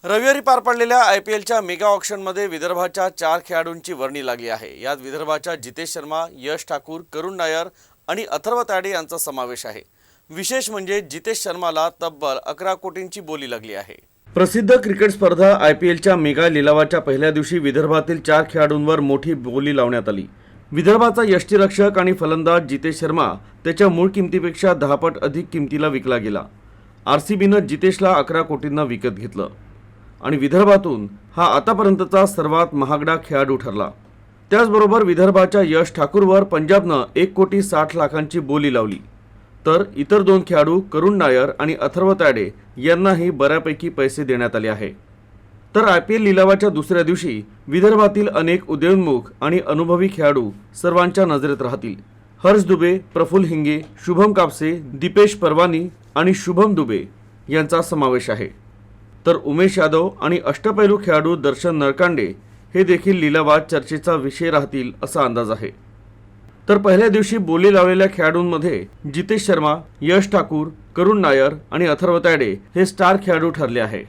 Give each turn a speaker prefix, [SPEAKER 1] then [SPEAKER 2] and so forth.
[SPEAKER 1] रविवारी पार पडलेल्या IPLच्या मेगा ऑक्शनमध्ये विदर्भाच्या 4 खेळाडूंची वर्णी लागली आहे। यात विदर्भाच्या जितेश शर्मा, यश ठाकूर, करुण नायर आणि अथर्व ताडे यांचा समावेश आहे। विशेष म्हणजे जितेश शर्माला तब्बल 11 कोटींची बोली लागली आहे। प्रसिद्ध क्रिकेट स्पर्धा IPLच्या मेगा लिलावाच्या पहिल्या दिवशी विदर्भातील 4 खेळाडूंवर मोठी बोली लावण्यात आली। विदर्भाचा यष्टीरक्षक आणि फलंदाज जितेश शर्मा त्याच्या मूळ किमतीपेक्षा 10 पट अधिक किमतीला विकला गेला। RCBनं जितेशला 11 कोटींना विकत घेतलं आणि विदर्भातून हा आतापर्यंतचा सर्वात महागडा खेळाडू ठरला। त्याचबरोबर विदर्भाच्या यश ठाकूरवर पंजाबनं 1,60,00,000ची बोली लावली, तर इतर 2 खेळाडू करुण नायर आणि अथर्व ताडे यांनाही बऱ्यापैकी पैसे देण्यात आले आहे। तर IPL लिलावाच्या दुसऱ्या दिवशी विदर्भातील अनेक उदयोन्मुख आणि अनुभवी खेळाडू सर्वांच्या नजरेत राहतील। हर्ष दुबे, प्रफुल्ल हिंगे, शुभम कापसे, दीपेश परवानी आणि शुभम दुबे यांचा समावेश आहे। तर उमेश यादव आणि अष्टपैलू खेळाडू दर्शन नरकांडे हे देखील लिलावात चर्चेचा विषय राहतील असा अंदाज आहे। तर पहिल्या दिवशी बोली लावलेल्या खेळाडूंमध्ये जितेश शर्मा, यश ठाकूर, करुण नायर आणि अथर्व ताडे हे स्टार खेळाडू ठरले आहे।